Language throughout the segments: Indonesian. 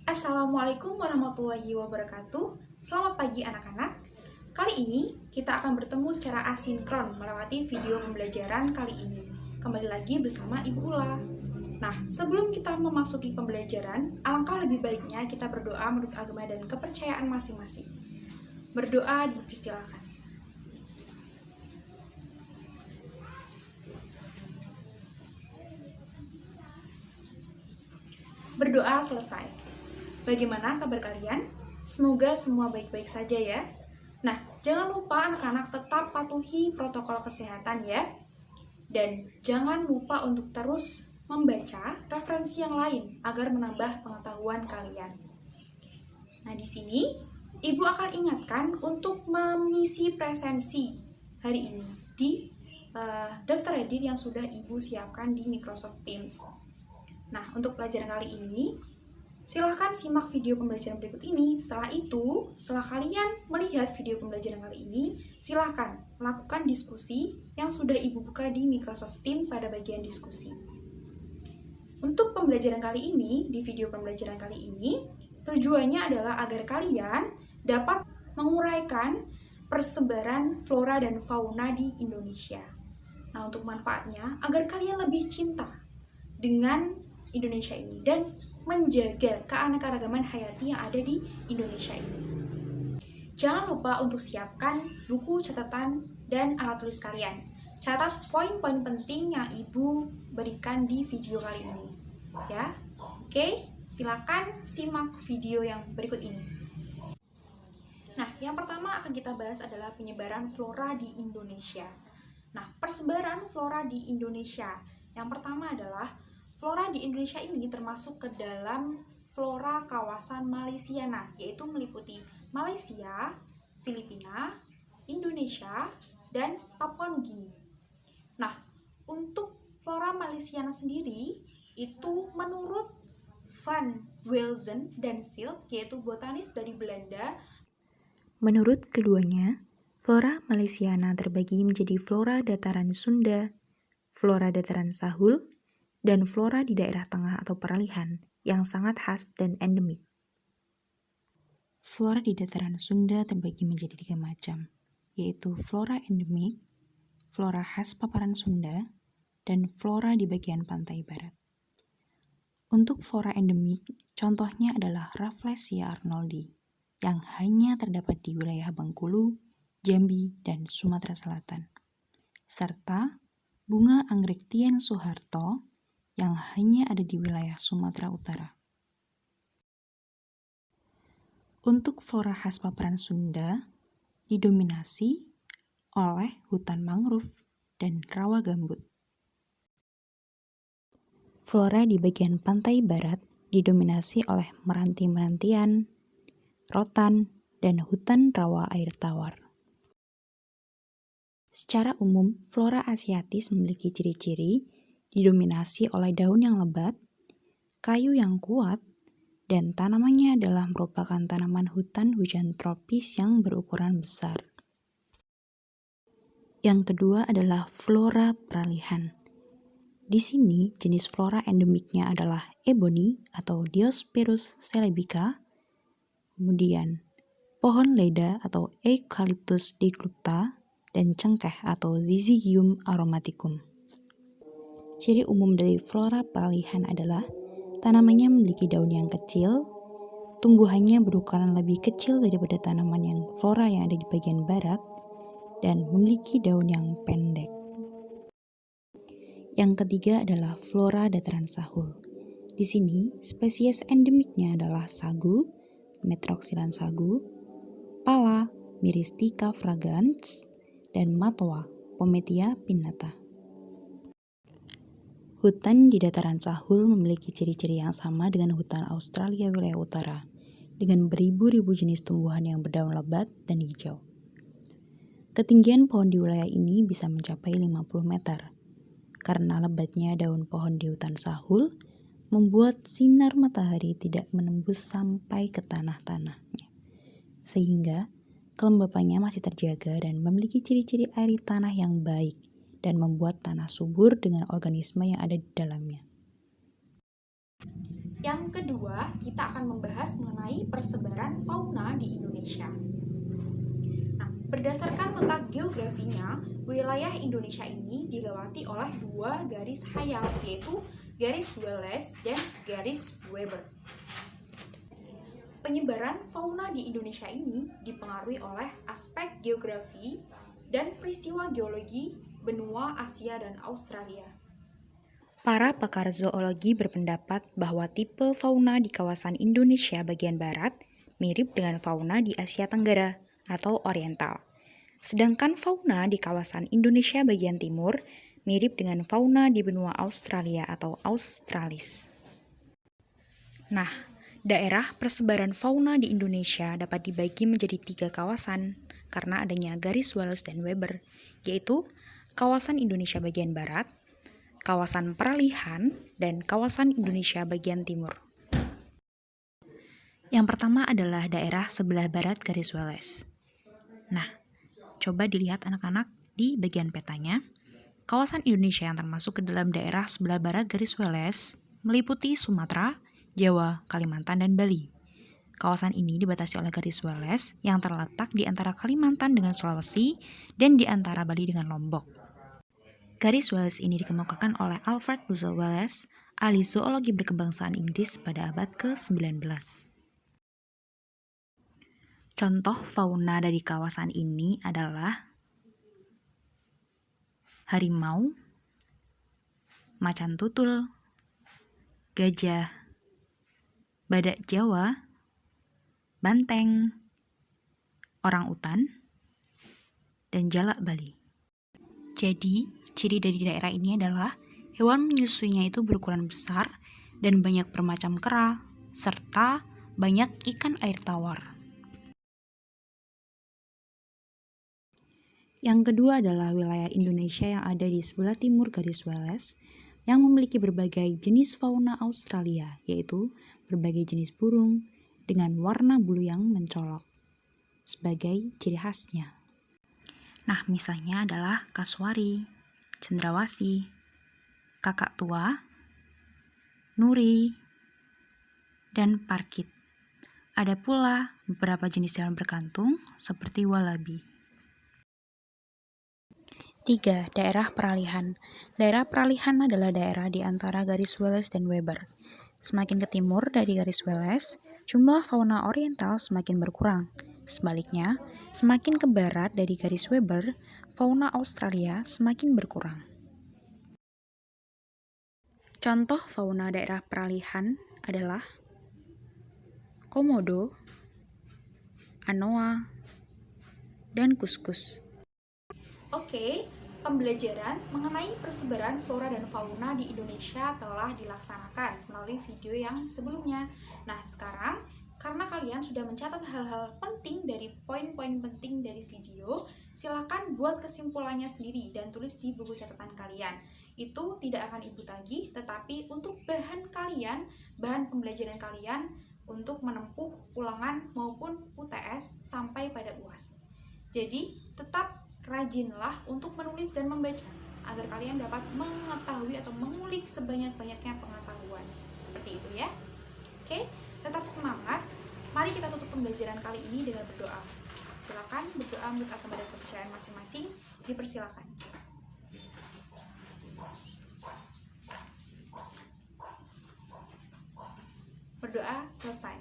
Assalamualaikum warahmatullahi wabarakatuh. Selamat pagi anak-anak. Kali ini kita akan bertemu secara asinkron melewati video pembelajaran kali ini. Kembali lagi bersama Ibu Ula. Nah, sebelum kita memasuki pembelajaran, alangkah lebih baiknya kita berdoa menurut agama dan kepercayaan masing-masing. Berdoa dipersilakan. Berdoa selesai. Bagaimana kabar kalian? Semoga semua baik-baik saja ya. Nah, jangan lupa anak-anak tetap patuhi protokol kesehatan ya. Dan jangan lupa untuk terus membaca referensi yang lain agar menambah pengetahuan kalian. Nah, di sini Ibu akan ingatkan untuk mengisi presensi hari ini di daftar edit yang sudah Ibu siapkan di Microsoft Teams. Nah, untuk pelajaran kali ini, silahkan simak video pembelajaran berikut ini. Setelah itu, setelah kalian melihat video pembelajaran kali ini, silahkan melakukan diskusi yang sudah Ibu buka di Microsoft Teams pada bagian diskusi. Untuk pembelajaran kali ini, di video pembelajaran kali ini, tujuannya adalah agar kalian dapat menguraikan persebaran flora dan fauna di Indonesia. Nah, untuk manfaatnya, agar kalian lebih cinta dengan Indonesia ini dan menjaga keanekaragaman hayati yang ada di Indonesia ini. Jangan lupa untuk siapkan buku catatan dan alat tulis kalian. Catat poin-poin penting yang Ibu berikan di video kali ini. Ya, oke, silakan simak video yang berikut ini. Nah, yang pertama akan kita bahas adalah penyebaran flora di Indonesia. Nah, persebaran flora di Indonesia. Yang pertama adalah flora di Indonesia ini termasuk ke dalam flora kawasan Malaysiana, yaitu meliputi Malaysia, Filipina, Indonesia, dan Papua Nugini. Nah, untuk flora Malaysiana sendiri, itu menurut Van Welzen dan Silk, yaitu botanis dari Belanda. Menurut keduanya, flora Malaysiana terbagi menjadi flora dataran Sunda, flora dataran Sahul, dan flora di daerah tengah atau peralihan yang sangat khas dan endemik. Flora di dataran Sunda terbagi menjadi 3 macam, yaitu flora endemik, flora khas paparan Sunda, dan flora di bagian pantai barat. Untuk flora endemik, contohnya adalah Rafflesia arnoldi, yang hanya terdapat di wilayah Bengkulu, Jambi, dan Sumatera Selatan, serta bunga anggrek Tien Soeharto yang hanya ada di wilayah Sumatera Utara. Untuk flora khas paparan Sunda didominasi oleh hutan mangrove dan rawa gambut. Flora di bagian pantai barat didominasi oleh meranti-merantian, rotan, dan hutan rawa air tawar. Secara umum, flora asiatis memiliki ciri-ciri didominasi oleh daun yang lebat, kayu yang kuat, dan tanamannya adalah merupakan tanaman hutan hujan tropis yang berukuran besar. Yang kedua adalah flora peralihan. Di sini, jenis flora endemiknya adalah ebony atau Diospyros celebica, kemudian pohon leda atau Eucalyptus declupta, dan cengkeh atau Syzygium aromaticum. Ciri umum dari flora peralihan adalah tanamannya memiliki daun yang kecil, tumbuhannya berukuran lebih kecil daripada tanaman yang flora yang ada di bagian barat, dan memiliki daun yang pendek. Yang ketiga adalah flora dataran Sahul. Di sini, spesies endemiknya adalah sagu, Metroxylan sagu, pala, Myristica fragrans, dan matoa, Pometia pinnata. Hutan di dataran Sahul memiliki ciri-ciri yang sama dengan hutan Australia wilayah utara, dengan beribu-ribu jenis tumbuhan yang berdaun lebat dan hijau. Ketinggian pohon di wilayah ini bisa mencapai 50 meter. Karena lebatnya daun pohon di hutan Sahul, membuat sinar matahari tidak menembus sampai ke tanah-tanahnya. Sehingga kelembapannya masih terjaga dan memiliki ciri-ciri air tanah yang baik dan membuat tanah subur dengan organisme yang ada di dalamnya. Yang kedua, kita akan membahas mengenai persebaran fauna di Indonesia. Nah, berdasarkan letak geografinya, wilayah Indonesia ini dilewati oleh dua garis hayal, yaitu garis Wallace dan garis Weber. Penyebaran fauna di Indonesia ini dipengaruhi oleh aspek geografi dan peristiwa geologi benua Asia dan Australia. Para pakar zoologi berpendapat bahwa tipe fauna di kawasan Indonesia bagian barat mirip dengan fauna di Asia Tenggara atau Oriental. Sedangkan fauna di kawasan Indonesia bagian timur mirip dengan fauna di benua Australia atau Australis. Nah, daerah persebaran fauna di Indonesia dapat dibagi menjadi 3 kawasan karena adanya garis Wallace dan Weber, yaitu kawasan Indonesia bagian barat, kawasan peralihan, dan kawasan Indonesia bagian timur. Yang pertama adalah daerah sebelah barat garis Wallace. Nah, coba dilihat anak-anak di bagian petanya. Kawasan Indonesia yang termasuk ke dalam daerah sebelah barat garis Wallace meliputi Sumatera, Jawa, Kalimantan, dan Bali. Kawasan ini dibatasi oleh garis Wallace yang terletak di antara Kalimantan dengan Sulawesi dan di antara Bali dengan Lombok. Garis Wallace ini dikemukakan oleh Alfred Russel Wallace, ahli zoologi berkebangsaan Inggris pada abad ke-19. Contoh fauna dari kawasan ini adalah harimau, macan tutul, gajah, badak Jawa, banteng, orang utan, dan jalak Bali. Jadi, ciri dari daerah ini adalah hewan menyusuinya itu berukuran besar dan banyak bermacam kera, serta banyak ikan air tawar. Yang kedua adalah wilayah Indonesia yang ada di sebelah timur garis Wallace yang memiliki berbagai jenis fauna Australia, yaitu berbagai jenis burung dengan warna bulu yang mencolok sebagai ciri khasnya. Nah, misalnya adalah kasuari, cendrawasih, kakak tua, nuri, dan parkit. Ada pula beberapa jenis hewan berkantung seperti walabi. 3. Daerah peralihan. Daerah peralihan adalah daerah di antara garis Wallace dan Weber. Semakin ke timur dari garis Wallace, jumlah fauna oriental semakin berkurang. Sebaliknya, semakin ke barat dari garis Weber, fauna Australia semakin berkurang. Contoh fauna daerah peralihan adalah komodo, anoa, dan kuskus. Oke, pembelajaran mengenai persebaran flora dan fauna di Indonesia telah dilaksanakan melalui video yang sebelumnya. Nah, sekarang karena kalian sudah mencatat hal-hal penting dari poin-poin penting dari video, silakan buat kesimpulannya sendiri dan tulis di buku catatan kalian. Itu tidak akan Ibu tagih, tetapi untuk bahan kalian, bahan pembelajaran kalian untuk menempuh ulangan maupun UTS sampai pada UAS. Jadi, tetap rajinlah untuk menulis dan membaca agar kalian dapat mengetahui atau mengulik sebanyak-banyaknya pengetahuan. Seperti itu ya. Oke, tetap semangat. Mari kita tutup pembelajaran kali ini dengan berdoa. Silakan berdoa menurut agama dan kepercayaan masing-masing. Dipersilakan. Berdoa selesai.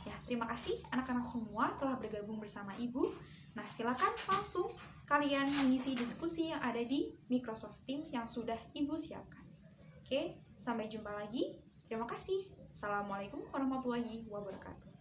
Ya, terima kasih anak-anak semua telah bergabung bersama Ibu. Nah, silakan langsung kalian mengisi diskusi yang ada di Microsoft Teams yang sudah Ibu siapkan. Oke, sampai jumpa lagi. Terima kasih. Assalamualaikum warahmatullahi wabarakatuh.